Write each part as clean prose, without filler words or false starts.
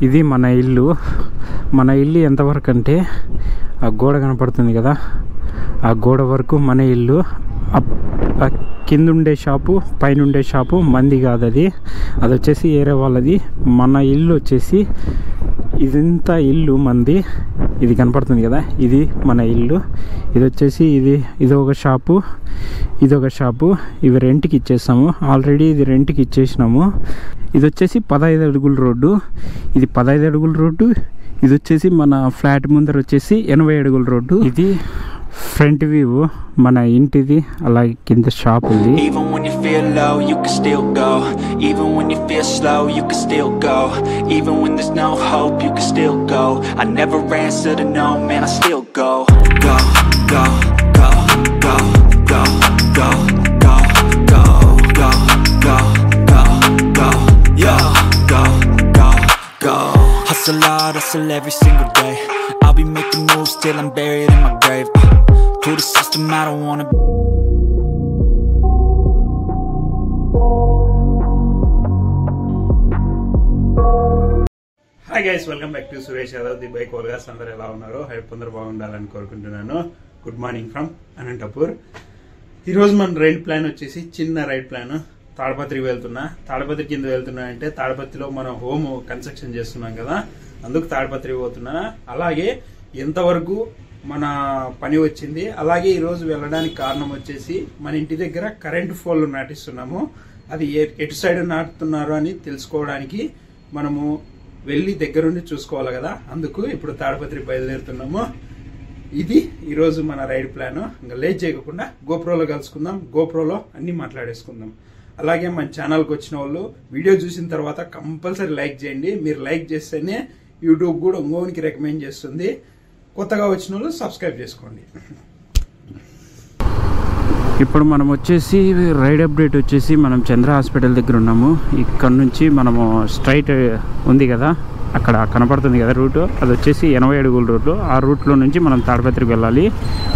ఇది మన ఇల్లు. మన ఇల్లు ఎంతవరకు అంటే ఆ గోడ కనపడుతుంది కదా, ఆ గోడ వరకు మన ఇల్లు. కింద ఉండే షాపు పైన ఉండే షాపు మంది కాదు, అది వచ్చేసి ఏరే వాళ్ళది. మన ఇల్లు వచ్చేసి ఇదంతా ఇల్లు మంది. ఇది కనపడుతుంది కదా, ఇది మన ఇల్లు. ఇది వచ్చేసి ఇది ఒక షాపు, ఇది ఒక షాపు. ఇవి రెంట్కి ఇచ్చేసాము ఆల్రెడీ, ఇది రెంట్కి ఇచ్చేసినాము. ఇది వచ్చేసి 15 అడుగుల రోడ్డు, ఇది 15 అడుగుల రోడ్డు. ఇది వచ్చేసి మన ఫ్లాట్ ముందర వచ్చేసి 80 అడుగుల రోడ్డు. ఇది ఫ్రంట్ వ్యూ మన ఇంటిది. అలాగే కింద షాప్ ఉంది. Even when you feel low, you can still go. Even when you feel slow, you can still go. Even when there's no hope, you can still go. I never answer to no, man, I still go. Go, go, go, go, go, go, go, go, go, go, go, go, yeah, go, go, go. Hustle hard, hustle every single day. I'll be making moves till I'm buried in my grave. To the system, I don't wanna. Hi guys, welcome back to Suresh Yadav the bike Olga's. అందరూ ఎలా ఉన్నారు? Hype అందరూ బాగుండాలని కోరుకుంటున్నాను. Good morning from Anantapur. ఈరోజు మన ride plan వచ్చేసి చిన్న రైడ్ ప్లాన్. తాడపత్రికి వెళ్తున్నా. తాడపత్రి కింద వెళ్తున్నా అంటే తాడపత్రిలో మనం హోమ్ కన్స్ట్రక్షన్ చేస్తున్నాం కదా, అందుకు తాడపత్రికి పోతున్నా. అలాగే ఎంతవరకు మన పని వచ్చింది. అలాగే ఈరోజు వెళ్ళడానికి కారణం వచ్చేసి మన ఇంటి దగ్గర కరెంటు పోల్లు నాటిస్తున్నాము. అది ఎటు సైడ్ నాటుతున్నారు అని తెలుసుకోవడానికి మనము వెళ్ళి దగ్గరుండి చూసుకోవాలి కదా, అందుకు ఇప్పుడు తాడపత్రి బయలుదేరుతున్నాము. ఇది ఈరోజు మన రైడ్ ప్లాన్. ఇంకా లేట్ చేయకుండా గోప్రోలో కలుసుకుందాం, గోప్రోలో అన్ని మాట్లాడేసుకుందాం. అలాగే మన ఛానల్కి వచ్చిన వాళ్ళు వీడియో చూసిన తర్వాత కంపల్సరీ లైక్ చేయండి. మీరు లైక్ చేస్తేనే యూట్యూబ్ కూడా ఇంకోనికి రికమెండ్ చేస్తుంది. కొత్తగా వచ్చిన వాళ్ళు సబ్స్క్రైబ్ చేసుకోండి. ఇప్పుడు మనం వచ్చేసి రైడ్ అప్డేట్ వచ్చేసి మనం చంద్ర హాస్పిటల్ దగ్గర ఉన్నాము. ఇక్కడ నుంచి మనము స్ట్రైట్ ఉంది కదా, అక్కడ కనపడుతుంది కదా రూటు, అది వచ్చేసి 80 అడుగుల రోడ్డు. ఆ రూట్లో నుంచి మనం తాడపత్రికి వెళ్ళాలి.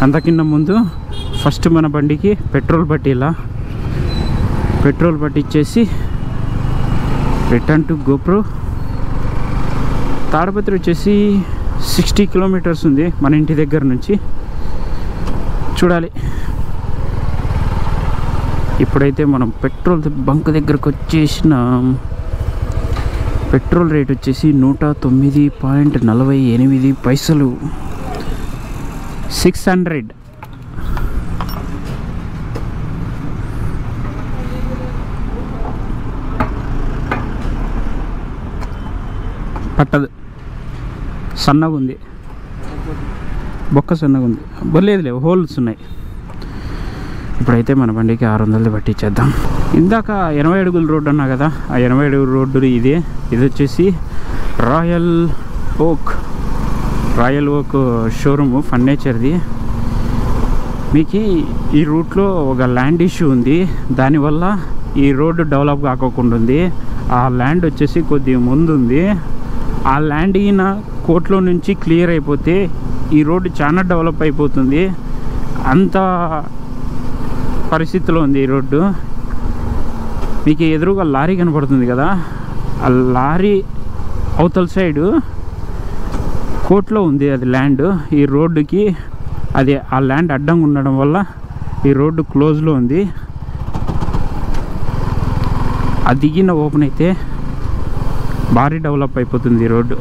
అంతకింద ముందు ఫస్ట్ మన బండికి పెట్రోల్ పట్టిలా, పెట్రోల్ పట్టించేసి రిటర్న్ టు గోప్రో. తాడపత్రి వచ్చేసి 60 కిలోమీటర్స్ ఉంది మన ఇంటి దగ్గర నుంచి. చూడాలి. ఇప్పుడైతే మనం పెట్రోల్ బంక్ దగ్గరకు వచ్చేసినాం. పెట్రోల్ రేట్ వచ్చేసి 109.48 పైసలు, 600. పట్టదు, సన్నగా ఉంది, బొక్క సన్నగా ఉంది, బొల్లేదు, హోల్స్ ఉన్నాయి. ఇప్పుడైతే మన బండికి 600 పట్టించేద్దాం. ఇందాక 80 అడుగుల రోడ్డు అన్నా కదా, ఆ 80 అడుగుల రోడ్డు ఇది వచ్చేసి రాయల్ ఓక్ షోరూమ్ ఫర్నిచర్ది. మీకు ఈ రూట్లో ఒక ల్యాండ్ ఇష్యూ ఉంది, దానివల్ల ఈ రోడ్డు డెవలప్ కాకోకుండా ఉంది. ఆ ల్యాండ్ వచ్చేసి కొద్దిగా ముందు ఉంది. ఆ ల్యాండ్ ఈయన కోర్టులో నుంచి క్లియర్ అయిపోతే ఈ రోడ్డు చాలా డెవలప్ అయిపోతుంది. అంత పరిస్థితిలో ఉంది ఈ రోడ్డు. మీకు ఎదురుగా లారీ కనపడుతుంది కదా, ఆ లారీ అవతల సైడు కోర్టులో ఉంది అది ల్యాండ్. ఈ రోడ్డుకి అది ఆ ల్యాండ్ అడ్డంగా ఉండడం వల్ల ఈ రోడ్డు క్లోజ్లో ఉంది. అది దిగిన ఓపెన్ అయితే భారీ డెవలప్ అయిపోతుంది ఈ రోడ్డు.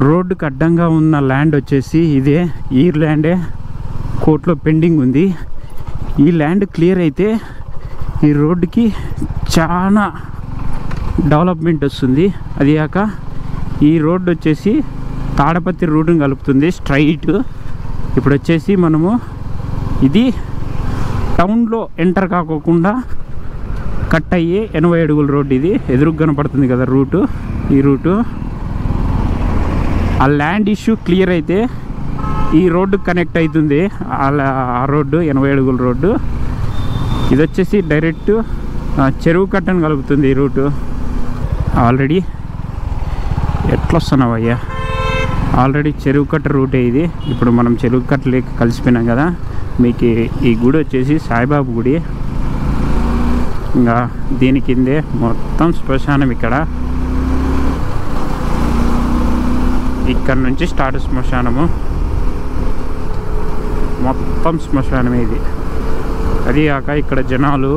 రోడ్డుకి అడ్డంగా ఉన్న ల్యాండ్ వచ్చేసి ఇదే, ఈ ల్యాండే కోర్టులో పెండింగ్ ఉంది. ఈ ల్యాండ్ క్లియర్ అయితే ఈ రోడ్డుకి చాలా డెవలప్మెంట్ వస్తుంది. అది కాక ఈ రోడ్డు వచ్చేసి తాడపత్రి రూట్ని కలుపుతుంది స్ట్రైట్. ఇప్పుడు వచ్చేసి మనము ఇది టౌన్లో ఎంటర్ కాకోకుండా కట్ అయ్యే 80 అడుగుల రోడ్డు. ఇది ఎదురుగా కనపడుతుంది కదా రూటు, ఈ రూటు. ఆ ల్యాండ్ ఇష్యూ క్లియర్ అయితే ఈ రోడ్డు కనెక్ట్ అవుతుంది. ఆ రోడ్డు 80 అడుగుల రోడ్డు. ఇది వచ్చేసి డైరెక్ట్ చెరువు కట్టను కలుపుతుంది ఈ రూటు. ఆల్రెడీ ఎట్లా వస్తున్నావయ్యా, ఆల్రెడీ చెరువు కట్ట రూటే ఇది. ఇప్పుడు మనం చెరువు కట్టలేక కలిసిపోయినాం కదా. మీకు ఈ గుడి వచ్చేసి సాయిబాబు గుడి. ఇంకా దీని కిందే మొత్తం శ్మశానం ఇక్కడ. ఇక్కడ నుంచి స్టార్ట్ శ్మశానము, మొత్తం శ్మశానమే ఇది. అది కాక ఇక్కడ జనాలు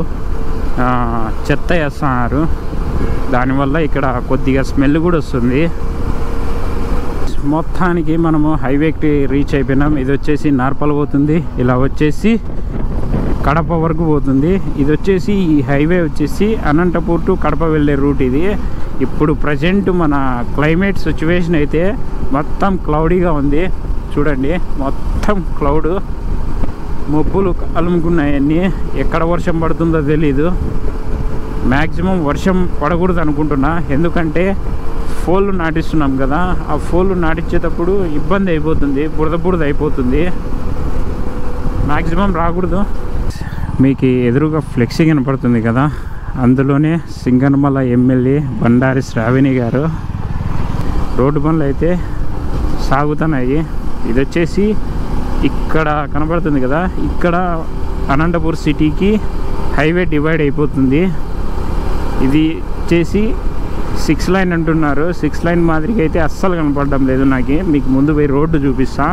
చెత్త వేస్తున్నారు, దానివల్ల ఇక్కడ కొద్దిగా స్మెల్ కూడా వస్తుంది. మొత్తానికి మనము హైవేకి రీచ్ అయిపోయినాం. ఇది వచ్చేసి నార్పల్ పోతుంది, ఇలా వచ్చేసి కడప వరకు పోతుంది. ఇది వచ్చేసి ఈ హైవే వచ్చేసి అనంతపూర్ టు కడప వెళ్ళే రూట్ ఇది. ఇప్పుడు ప్రజెంట్ మన క్లైమేట్ సిచ్యువేషన్ అయితే మొత్తం క్లౌడీగా ఉంది. చూడండి, మొత్తం క్లౌడ్, మబ్బులు అలుముకున్నాయన్నీ. ఎక్కడ వర్షం పడుతుందో తెలీదు. మ్యాక్సిమం వర్షం పడకూడదు అనుకుంటున్నా, ఎందుకంటే ఫోన్లు నాటిస్తున్నాం కదా, ఆ ఫోన్లు నాటించేటప్పుడు ఇబ్బంది అయిపోతుంది, బురద అయిపోతుంది. మ్యాక్సిమం రాకూడదు. మీకు ఎదురుగా ఫ్లెక్సీ కనపడుతుంది కదా, అందులోనే సింగనమల ఎమ్మెల్యే బండారి శ్రావణి గారు. రోడ్డు పనులు అయితే సాగుతున్నాయి. ఇది వచ్చేసి ఇక్కడ కనపడుతుంది కదా, ఇక్కడ అనంతపూర్ సిటీకి హైవే డివైడ్ అయిపోతుంది. ఇది వచ్చేసి 6 లైన్ అంటున్నారు. 6 లైన్ మాదిరిగా అయితే అస్సలు కనపడడం లేదు నాకు. మీకు ముందు పోయి రోడ్డు చూపిస్తా.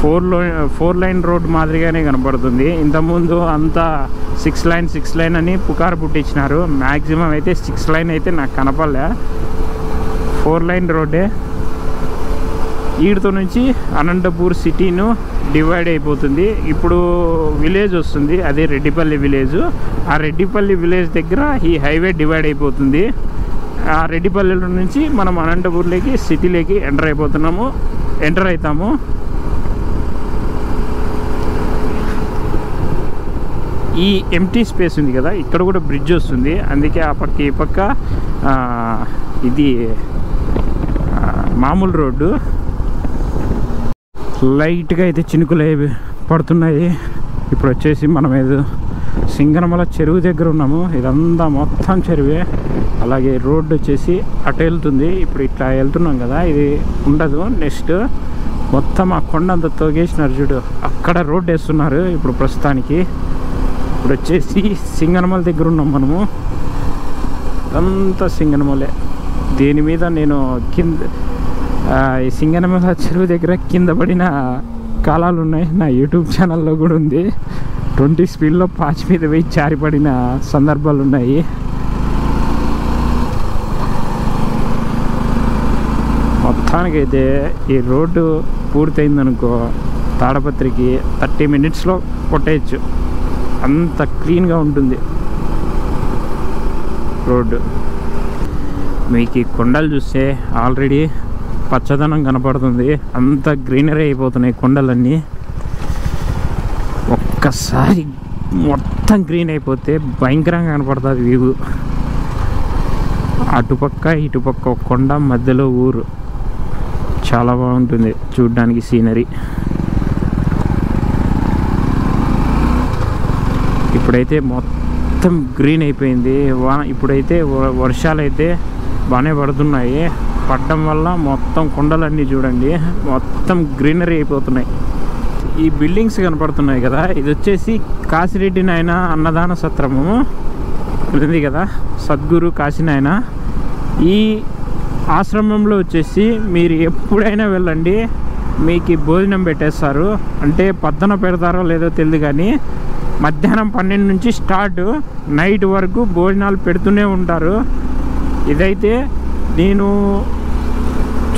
4 లైన్ రోడ్డు మాదిరిగానే కనపడుతుంది. ఇంతకుముందు అంతా 6 లైన్ అని పుకారు పుట్టించినారు. మ్యాక్సిమం అయితే 6 లైన్ అయితే నాకు కనపడలే, 4 లైన్ రోడ్డే. వీటితో నుంచి అనంతపూర్ సిటీను డివైడ్ అయిపోతుంది. ఇప్పుడు విలేజ్ వస్తుంది, అదే రెడ్డిపల్లి విలేజ్. ఆ రెడ్డిపల్లి విలేజ్ దగ్గర ఈ హైవే డివైడ్ అయిపోతుంది. ఆ రెడ్డిపల్లిలో నుంచి మనం అనంతపూర్లోకి సిటీలోకి ఎంటర్ అవుతాము. ఈ ఎంటీ స్పేస్ ఉంది కదా, ఇక్కడ కూడా బ్రిడ్జ్ వస్తుంది. అందుకే ఆ పక్క ఈ పక్క ఇది మామూలు రోడ్డు. లైట్గా అయితే చినుకులు పడుతున్నాయి. ఇప్పుడు వచ్చేసి మనం ఏదో సింగనమల చెరువు దగ్గర ఉన్నాము. ఇదంతా మొత్తం చెరువే. అలాగే రోడ్డు వచ్చేసి అటు వెళ్తుంది. ఇప్పుడు ఇట్లా వెళ్తున్నాం కదా, ఇది ఉండదు. నెక్స్ట్ మొత్తం ఆ కొండ అంతా తోగేసినారు చూడు, అక్కడ రోడ్డు వేస్తున్నారు ఇప్పుడు ప్రస్తుతానికి. ఇప్పుడు వచ్చేసి సింగనమల దగ్గర ఉన్నాం మనము. అంతా సింగనమలే. దీని మీద నేను ఈ సింగనమల చెరువు దగ్గర కింద పడిన కాలాలు ఉన్నాయి. నా యూట్యూబ్ ఛానల్లో కూడా ఉంది. 20 స్పీడ్లో పాచి మీద పోయి జారిపడిన సందర్భాలు ఉన్నాయి. మొత్తానికైతే ఈ రోడ్డు పూర్తయిందనుకో, తాడపత్రికి 30 మినిట్స్లో కొట్టేయచ్చు. అంత క్లీన్గా ఉంటుంది రోడ్డు. మీకు ఈ కొండలు చూస్తే ఆల్రెడీ పచ్చదనం కనపడుతుంది. అంత గ్రీనరీ అయిపోతున్నాయి కొండలన్నీ. ఒక్కసారి మొత్తం గ్రీన్ అయిపోతే భయంకరంగా కనపడుతుంది వ్యూ. అటుపక్క ఇటుపక్క ఒక కొండ, మధ్యలో ఊరు. చాలా బాగుంటుంది చూడ్డానికి సీనరీ. ఇప్పుడైతే మొత్తం గ్రీన్ అయిపోయింది. ఇప్పుడైతే వర్షాలు అయితే బాగానే పడుతున్నాయి. పడడం వల్ల మొత్తం కొండలన్నీ చూడండి మొత్తం గ్రీనరీ అయిపోతున్నాయి. ఈ బిల్డింగ్స్ కనపడుతున్నాయి కదా, ఇది వచ్చేసి కాశిరెడ్డి నాయన అన్నదాన సత్రము ఉంది కదా, సద్గురు కాశీనాయన. ఈ ఆశ్రమంలో వచ్చేసి మీరు ఎప్పుడైనా వెళ్ళండి, మీకు భోజనం పెట్టేస్తారు. అంటే పద్దన పెడతారో లేదో తెలియదు కానీ మధ్యాహ్నం 12 నుంచి స్టార్ట్, నైట్ వరకు భోజనాలు పెడుతూనే ఉంటారు. ఇదైతే నేను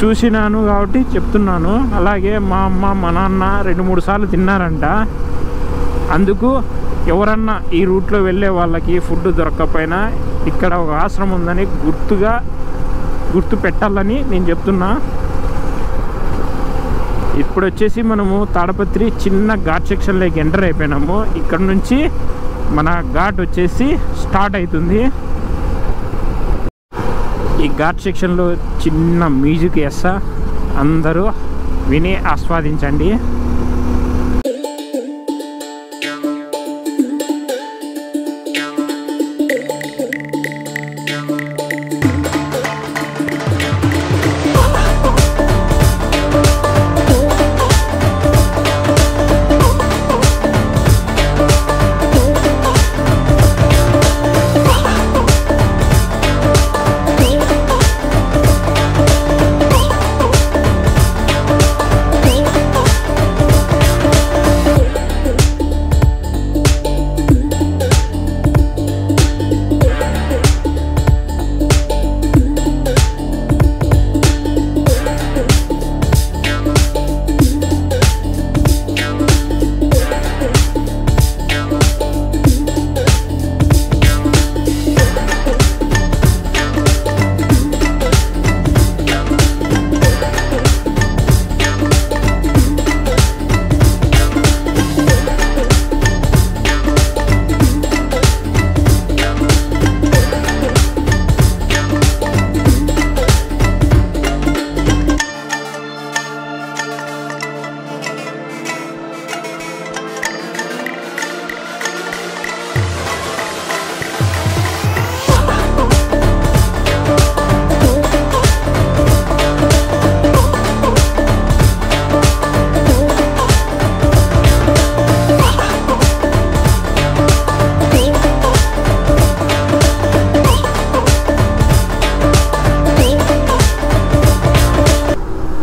చూసినాను కాబట్టి చెప్తున్నాను. అలాగే మా అమ్మ మా నాన్న 2-3 సార్లు తిన్నారంట. అందుకు ఎవరన్నా ఈ రూట్లో వెళ్ళే వాళ్ళకి ఫుడ్ దొరకకపోయినా ఇక్కడ ఒక ఆశ్రమం ఉందని గుర్తు పెట్టాలని నేను చెప్తున్నా. ఇప్పుడు వచ్చేసి మనము తాడపత్రి చిన్న ఘాట్ సెక్షన్లోకి ఎంటర్ అయిపోయినాము. ఇక్కడ నుంచి మన ఘాట్ వచ్చేసి స్టార్ట్ అవుతుంది. ఈ ఘాట్ సెక్షన్లో చిన్న మ్యూజిక్ వేస్తా, అందరూ విని ఆస్వాదించండి.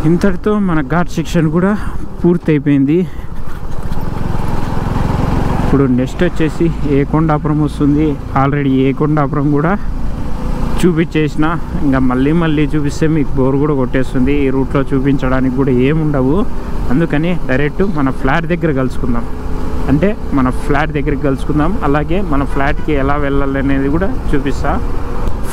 ఇంతటితో మన ఘాట్ సెక్షన్ కూడా పూర్తయిపోయింది. ఇప్పుడు నెక్స్ట్ వచ్చేసి ఏకొండాపురం వస్తుంది. ఆల్రెడీ ఏకొండాపురం కూడా చూపించేసిన, ఇంకా మళ్ళీ చూపిస్తే మీకు బోర్ కూడా కొట్టేస్తుంది. ఈ రూట్లో చూపించడానికి కూడా ఏముండవు. అందుకని డైరెక్ట్ మన ఫ్లాట్ దగ్గర కలుసుకుందాం. అంటే మన ఫ్లాట్ దగ్గరికి కలుసుకుందాం. అలాగే మన ఫ్లాట్కి ఎలా వెళ్ళాలి అనేది కూడా చూపిస్తా.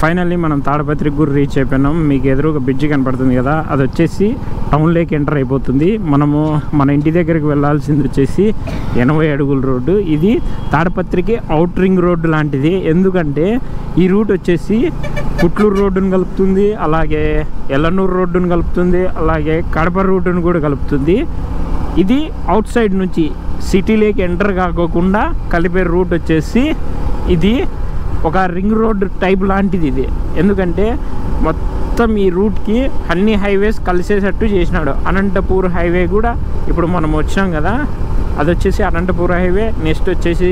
ఫైనల్లీ మనం తాడపత్రికి కూడా రీచ్ అయిపోయినాం. మీకు ఎదురుగా బ్రిడ్జి కనపడుతుంది కదా, అది వచ్చేసి టౌన్లోకి ఎంటర్ అయిపోతుంది. మనము మన ఇంటి దగ్గరికి వెళ్ళాల్సింది వచ్చేసి 80 అడుగుల రోడ్డు. ఇది తాడపత్రికి అవుట్ రింగ్ రోడ్డు లాంటిది. ఎందుకంటే ఈ రూట్ వచ్చేసి పుట్లూరు రోడ్డును కలుపుతుంది, అలాగే ఎల్లనూరు రోడ్డును కలుపుతుంది, అలాగే కడప రూటును కూడా కలుపుతుంది. ఇది అవుట్ సైడ్ నుంచి సిటీలోకి ఎంటర్ కాకోకుండా కలిపే రూట్ వచ్చేసి ఇది ఒక రింగ్ రోడ్ టైప్ లాంటిది ఇది. ఎందుకంటే మొత్తం ఈ రూట్కి అన్ని హైవేస్ కలిసేటట్టు చేసినాడు. అనంతపూర్ హైవే కూడా ఇప్పుడు మనం వచ్చినాం కదా, అది వచ్చేసి అనంతపూర్ హైవే. నెక్స్ట్ వచ్చేసి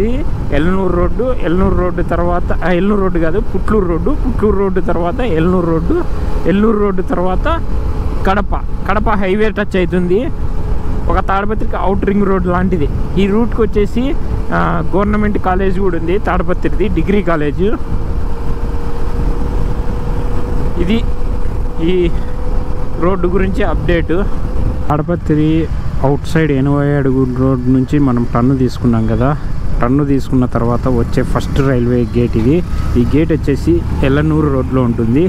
ఎల్లనూరు రోడ్డు, ఎల్లనూరు రోడ్డు తర్వాత ఎల్లనూరు రోడ్డు కాదు పుట్లూరు రోడ్డు, పుట్లూరు రోడ్డు తర్వాత ఎల్లనూరు రోడ్డు, ఎల్లనూరు రోడ్డు తర్వాత కడప హైవే టచ్ అవుతుంది. ఒక తాడపత్రికి అవుట్ రింగ్ రోడ్ లాంటిది. ఈ రూట్కి వచ్చేసి గవర్నమెంట్ కాలేజ్ కూడా ఉంది, తాడపత్రిది డిగ్రీ కాలేజ్. ఇది ఈ రోడ్డు గురించి అప్డేటు. తాడపత్రి అవుట్ సైడ్ 80 అడుగుల రోడ్ నుంచి మనం టన్ను తీసుకున్నాం కదా, టన్ను తీసుకున్న తర్వాత వచ్చే ఫస్ట్ రైల్వే గేట్ ఇది. ఈ గేట్ వచ్చేసి ఎల్లనూరు రోడ్లో ఉంటుంది.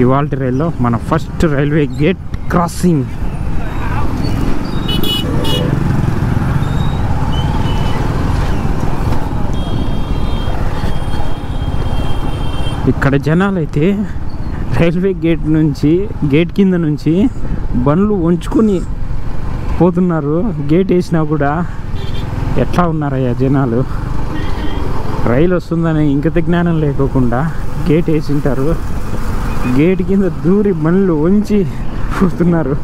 ఇవాళ రైల్లో మన ఫస్ట్ రైల్వే గేట్ క్రాసింగ్. ఇక్కడ జనాలు అయితే రైల్వే గేట్ కింద నుంచి బండ్లు వంచుకొని పోతున్నారు. గేట్ వేసినా కూడా ఎట్లా ఉన్నారయ్యా జనాలు. రైలు వస్తుందని ఇంకత జ్ఞానం లేకోకుండా గేట్ వేసింటారు. గేట్ కింద దూరి బండ్లు వంచి పోతున్నారు.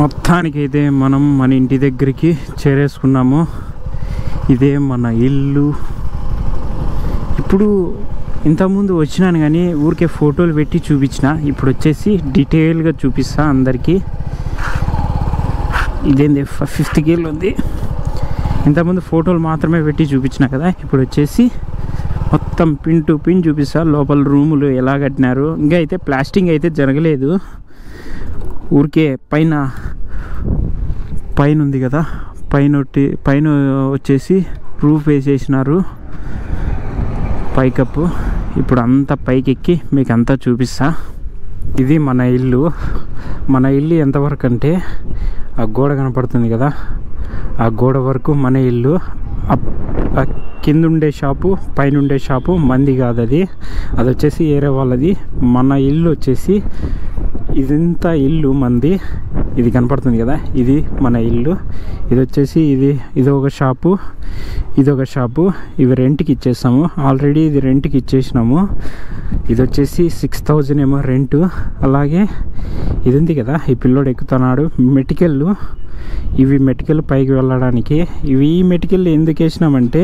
మొత్తానికైతే మనం మన ఇంటి దగ్గరికి చేరేసుకున్నాము. ఇదే మన ఇల్లు. ఇప్పుడు ఇంతకుముందు వచ్చినాను కానీ ఊరికే ఫోటోలు పెట్టి చూపించిన. ఇప్పుడు వచ్చేసి డీటెయిల్గా చూపిస్తా అందరికీ. ఇదేంది 5th గేర్లో ఉంది. ఇంతకుముందు ఫోటోలు మాత్రమే పెట్టి చూపించిన కదా, ఇప్పుడు వచ్చేసి మొత్తం పిన్ టు పిన్ చూపిస్తా. లోపల రూములు ఎలా కట్టినారు. ఇంకా అయితే ప్లాస్టింగ్ అయితే జరగలేదు. ఊరికే పైన ఉంది కదా, పైన వచ్చేసి రూఫ్ వేసేసినారు, పైకప్పు. ఇప్పుడు అంతా పైకి ఎక్కి మీకు అంతా చూపిస్తా. ఇది మన ఇల్లు. మన ఇల్లు ఎంతవరకు అంటే ఆ గోడ కనపడుతుంది కదా, ఆ గోడ వరకు మన ఇల్లు. కింద ఉండే షాపు పైన ఉండే షాపు మంది కాదు, అది వచ్చేసి ఏరే వాళ్ళది. మన ఇల్లు వచ్చేసి ఇదంతా ఇల్లు మంది. ఇది కనపడుతుంది కదా, ఇది మన ఇల్లు. ఇది వచ్చేసి ఇది ఒక షాపు, ఇదొక షాపు. ఇవి రెంట్కి ఇచ్చేస్తాము. ఆల్రెడీ ఇది రెంట్కి ఇచ్చేసినాము. ఇది వచ్చేసి 6000 ఏమో రెంటు. అలాగే ఇది ఉంది కదా, ఈ పిల్లోడు ఎక్కుతున్నాడు మెటికల్లు. ఇవి మెటికల్ పైకి వెళ్ళడానికి. ఈ మెటికల్ ఎందుకు వేసినామంటే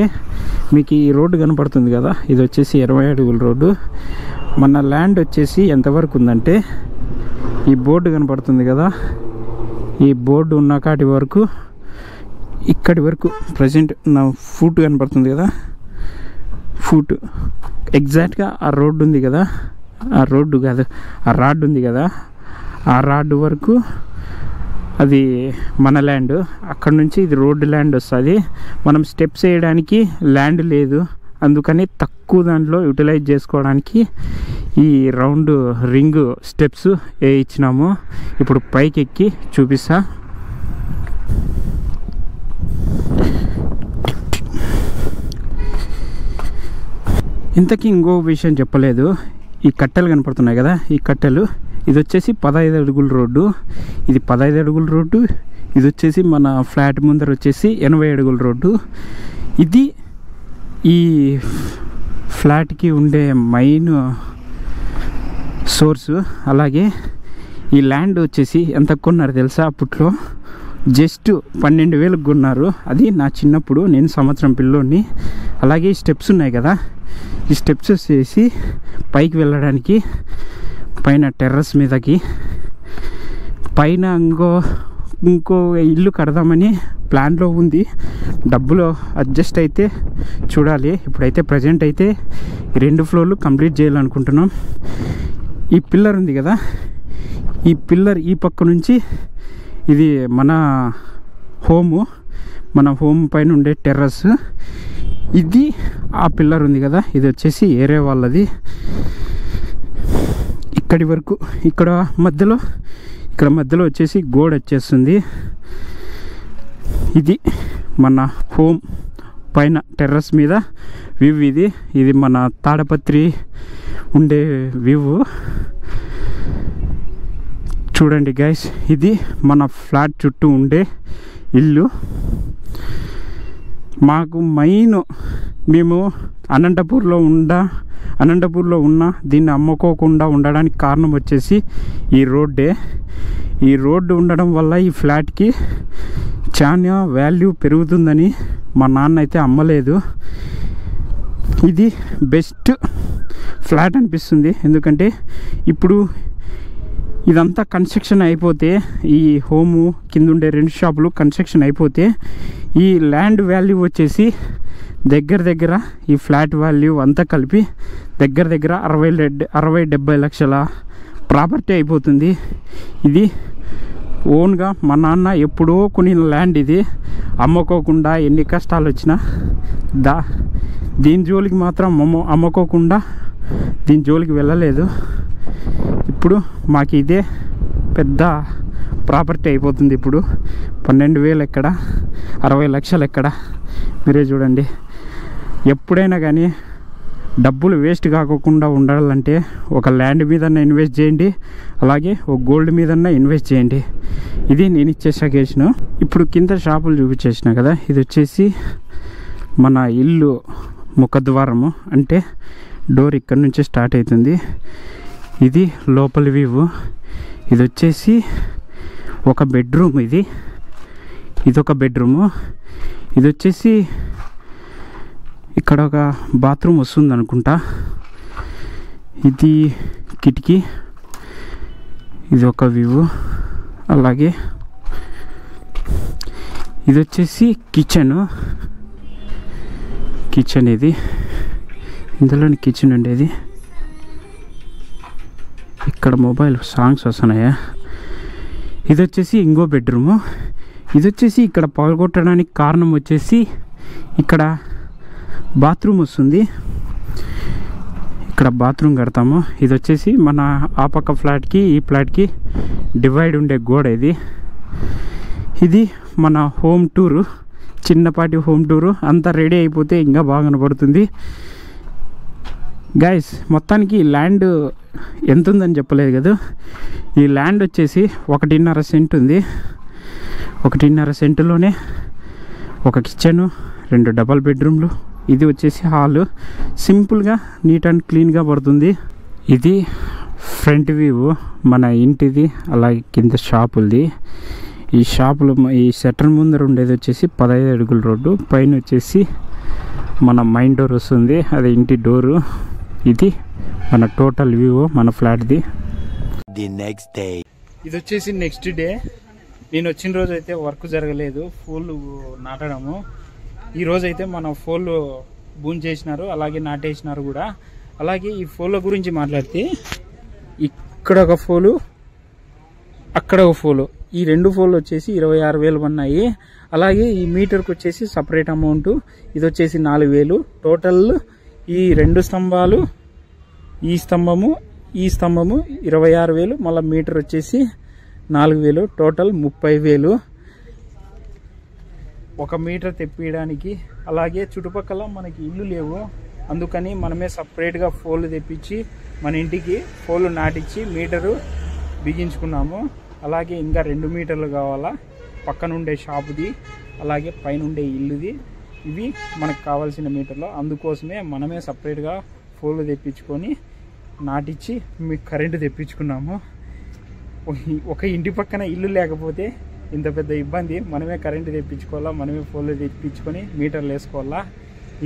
మీకు ఈ రోడ్డు కనపడుతుంది కదా, ఇది వచ్చేసి 20 అడుగుల రోడ్డు. మన ల్యాండ్ వచ్చేసి ఎంతవరకు ఉందంటే ఈ బోర్డు కనపడుతుంది కదా, ఈ బోర్డు ఉన్న కాటి వరకు ఇక్కడి వరకు ప్రజెంట్ నా ఫుట్ కనపడుతుంది కదా, ఫుట్ ఎగ్జాక్ట్గా ఆ రోడ్డు ఉంది కదా, ఆ రోడ్డు కాదు ఆ రాడ్ ఉంది కదా, ఆ రాడ్ వరకు అది మన ల్యాండ్. అక్కడ నుంచి ఇది రోడ్డు ల్యాండ్ వస్తుంది. మనం స్టెప్స్ వేయడానికి ల్యాండ్ లేదు, అందుకని తక్కువ దాంట్లో యూటిలైజ్ చేసుకోవడానికి ఈ రౌండ్ రింగ్ స్టెప్స్ వేయించినాము. ఇప్పుడు పైకి ఎక్కి చూపిస్తా. ఇంతకీ ఇంకో విషయం చెప్పలేదు. ఈ కట్టెలు కనపడుతున్నాయి కదా, ఈ కట్టెలు ఇది వచ్చేసి 15 అడుగుల రోడ్డు. ఇది 15 అడుగుల రోడ్డు. ఇది వచ్చేసి మన ఫ్లాట్ ముందర వచ్చేసి 80 అడుగుల రోడ్డు. ఇది ఈ ఫ్లాట్కి ఉండే మెయిన్ సోర్సు. అలాగే ఈ ల్యాండ్ వచ్చేసి ఎంత కొన్నారు తెలుసా? అప్పట్లో జస్ట్ 12,000 కొన్నారు. అది నా చిన్నప్పుడు, నేను సంవత్సరం పిల్లోని. అలాగే ఈ స్టెప్స్ ఉన్నాయి కదా, ఈ స్టెప్స్ వచ్చేసి పైకి వెళ్ళడానికి పైన టెర్రస్ మీదకి పైన ఇంకో ఇల్లు కడదామని ప్లాన్లో ఉంది. డబ్బులు అడ్జస్ట్ అయితే చూడాలి. ఇప్పుడైతే ప్రజెంట్ అయితే 2 ఫ్లోర్లు కంప్లీట్ చేయాలనుకుంటున్నాం. ఈ పిల్లర్ ఉంది కదా, ఈ పిల్లర్ ఈ పక్క నుంచి ఇది మన హోమ్ పైన ఉండే టెర్రస్. ఇది ఆ పిల్లర్ ఉంది కదా, ఇది వచ్చేసి ఏరే వాళ్ళది. ఇక్కడి వరకు ఇక్కడ మధ్యలో వచ్చేసి గోడ వచ్చేస్తుంది. ఇది మన హోమ్ పైన టెర్రస్ మీద వ్యూ. ఇది మన తాడపత్రి ఉండే వ్యూ. చూడండి గైస్, ఇది మన ఫ్లాట్ చుట్టూ ఉండే ఇల్లు. మాకు మెయిన్ మేము అనంతపూర్లో ఉన్న దీన్ని అమ్ముకోకుండా ఉండడానికి కారణం వచ్చేసి ఈ రోడ్డే. ఈ రోడ్డు ఉండడం వల్ల ఈ ఫ్లాట్కి చాలా వాల్యూ పెరుగుతుందని మా నాన్న అయితే అమ్మలేదు. ఇది బెస్ట్ ఫ్లాట్ అనిపిస్తుంది. ఎందుకంటే ఇప్పుడు ఇదంతా కన్స్ట్రక్షన్ అయిపోతే, ఈ హోము కింద ఉండే 2 షాపులు కన్స్ట్రక్షన్ అయిపోతే ఈ ల్యాండ్ వాల్యూ వచ్చేసి దగ్గర ఈ ఫ్లాట్ వాల్యూ అంతా కలిపి దగ్గర 60-70 లక్షల ప్రాపర్టీ అయిపోతుంది. ఇది ఓన్గా మా నాన్న ఎప్పుడో కొనిన ల్యాండ్. ఇది అమ్ముకోకుండా ఎన్ని కష్టాలు వచ్చినా దీని జోలికి మాత్రం అమ్ముకోకుండా దీని జోలికి వెళ్ళలేదు. ఇప్పుడు మాకు ఇదే పెద్ద ప్రాపర్టీ అయిపోతుంది. ఇప్పుడు 12,000 ఎక్కడ, 60 లక్షలు ఎక్కడ, మీరే చూడండి. ఎప్పుడైనా కానీ డబ్బులు వేస్ట్ కాకుండా ఉండాలంటే ఒక ల్యాండ్ మీదన్నా ఇన్వెస్ట్ చేయండి, అలాగే ఒక గోల్డ్ మీదన్నా ఇన్వెస్ట్ చేయండి. ఇది నేను ఇచ్చే సజెషన్. ఇప్పుడు కింద షాపులు చూపించేసిన కదా, ఇది వచ్చేసి మన ఇల్లు ముఖద్వారము, అంటే డోర్ ఇక్కడ నుంచి స్టార్ట్ అవుతుంది. ఇది లోపల వ్యూ. ఇది వచ్చేసి ఒక బెడ్రూమ్. ఇదొక బెడ్రూము. ఇది వచ్చేసి ఇక్కడ ఒక బాత్రూమ్ వస్తుంది అనుకుంటా. ఇది కిటికీ. ఇది ఒక వ్యూ. అలాగే ఇది వచ్చేసి కిచెన్. ఇది ఇందులోని కిచెన్ ఉండేది. ఇక్కడ మొబైల్ సాంగ్స్ వస్తున్నాయా. ఇది వచ్చేసి ఇంకో బెడ్రూము. ఇది వచ్చేసి ఇక్కడ పగలగొట్టడానికి కారణం వచ్చేసి ఇక్కడ బాత్రూమ్ వస్తుంది. ఇక్కడ బాత్రూమ్ కడతాము. ఇది వచ్చేసి మన ఆ పక్క ఫ్లాట్కి ఈ ఫ్లాట్కి డివైడ్ ఉండే గోడ. ఇది మన హోమ్ టూరు, చిన్నపాటి హోమ్ టూరు. అంతా రెడీ అయిపోతే ఇంకా బాగా కనపడుతుంది. గైస్, మొత్తానికి ల్యాండ్ ఎంత ఉందని చెప్పలేదు కదా. ఈ ల్యాండ్ వచ్చేసి 1.5 సెంట్ ఉంది. 1.5 సెంటులోనే ఒక కిచెను, 2 డబల్ బెడ్రూమ్లు. ఇది వచ్చేసి హాలు. సింపుల్గా నీట్ అండ్ క్లీన్గా పడుతుంది. ఇది ఫ్రంట్ వ్యూ మన ఇంటిది. అలాగే కింద షాపులది. ఈ షాపులు ఈ షట్టర్ ముందర ఉండేది వచ్చేసి 15 అడుగుల రోడ్డు. పైన వచ్చేసి మన మెయిన్ డోర్ వస్తుంది, అది ఇంటి డోరు. ఇది మన టోటల్ వ్యూ మన ఫ్లాట్ది. ఇది వచ్చేసి నెక్స్ట్ డే. నేను వచ్చిన రోజు అయితే వర్క్ జరగలేదు, ఫోన్లు నాటడము. ఈ రోజు అయితే మన ఫోన్లు బూన్ చేసినారు, అలాగే నాటేసినారు కూడా. అలాగే ఈ ఫోన్ల గురించి మాట్లాడితే, ఇక్కడ ఒక ఫోను, అక్కడ ఒక ఫోను. ఈ 2 ఫోన్లు వచ్చేసి 26,000 ఉన్నాయి. అలాగే ఈ మీటర్కి వచ్చేసి సపరేట్ అమౌంట్. ఇది వచ్చేసి 4,000 టోటల్. ఈ 2 స్తంభాలు, ఈ స్తంభము 26,000, మళ్ళీ మీటర్ వచ్చేసి 4,000, టోటల్ 30,000 ఒక మీటర్ తెప్పియడానికి. అలాగే చుట్టుపక్కల మనకి ఇల్లు లేవు, అందుకని మనమే సపరేట్గా ఫోన్లు తెప్పించి మన ఇంటికి ఫోన్లు నాటించి మీటరు బిగించుకున్నాము. అలాగే ఇంకా 2 మీటర్లు కావాలా, పక్కనుండే షాపుది, అలాగే పైన ఉండే ఇల్లుది. ఇవి మనకు కావాల్సిన మీటర్లు. అందుకోసమే మనమే సపరేట్గా ఫోన్లు తెప్పించుకొని నాటించి మీకు కరెంటు తెప్పించుకున్నాము. ఒక ఇంటి పక్కన ఇల్లు లేకపోతే ఇంత పెద్ద ఇబ్బంది. మనమే కరెంటు తెప్పించుకోవాలా, మనమే ఫోన్లు తెప్పించుకొని మీటర్లు వేసుకోవాలా.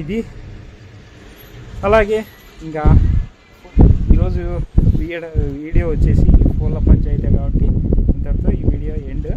ఇది అలాగే ఇంకా ఈరోజు వీడియో వచ్చేసి పూల పంచాయతీ కాబట్టి ఇంతటితో ఈ వీడియో ఎండ్.